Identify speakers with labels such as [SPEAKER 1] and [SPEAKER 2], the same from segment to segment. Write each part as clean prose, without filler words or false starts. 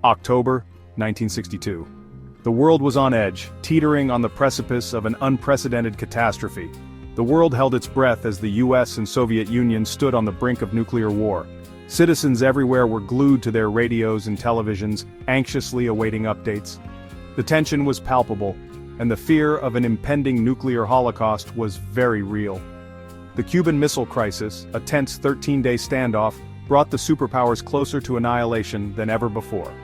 [SPEAKER 1] October 1962. The world was on edge, teetering on the precipice of an unprecedented catastrophe. The world held its breath as the US and Soviet Union stood on the brink of nuclear war. Citizens everywhere were glued to their radios and televisions, anxiously awaiting updates. The tension was palpable, and the fear of an impending nuclear holocaust was very real. The Cuban Missile Crisis, a tense 13-day standoff, brought the superpowers closer to annihilation than ever before.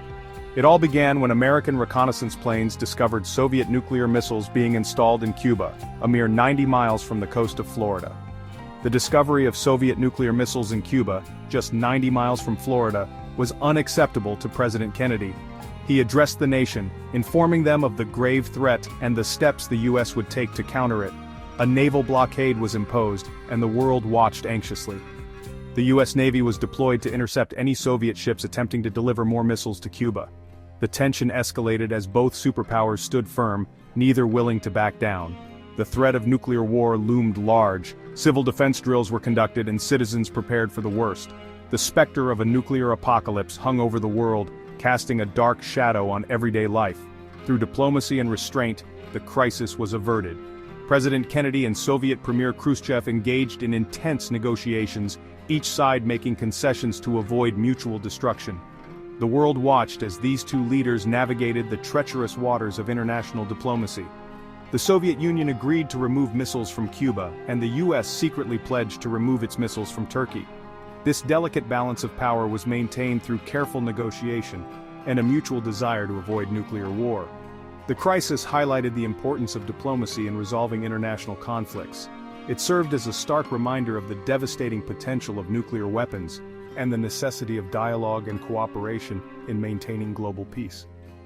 [SPEAKER 1] It all began when American reconnaissance planes discovered Soviet nuclear missiles being installed in Cuba, a mere 90 miles from the coast of Florida. The discovery of Soviet nuclear missiles in Cuba, just 90 miles from Florida, was unacceptable to President Kennedy. He addressed the nation, informing them of the grave threat and the steps the US would take to counter it. A naval blockade was imposed, and the world watched anxiously. The US Navy was deployed to intercept any Soviet ships attempting to deliver more missiles to Cuba. The tension escalated as both superpowers stood firm, neither willing to back down. The threat of nuclear war loomed large, civil defense drills were conducted and citizens prepared for the worst. The specter of a nuclear apocalypse hung over the world, casting a dark shadow on everyday life. Through diplomacy and restraint, the crisis was averted. President Kennedy and Soviet Premier Khrushchev engaged in intense negotiations, each side making concessions to avoid mutual destruction. The world watched as these two leaders navigated the treacherous waters of international diplomacy. The Soviet Union agreed to remove missiles from Cuba, and the US secretly pledged to remove its missiles from Turkey. This delicate balance of power was maintained through careful negotiation and a mutual desire to avoid nuclear war. The crisis highlighted the importance of diplomacy in resolving international conflicts. It served as a stark reminder of the devastating potential of nuclear weapons and the necessity of dialogue and cooperation in maintaining global peace.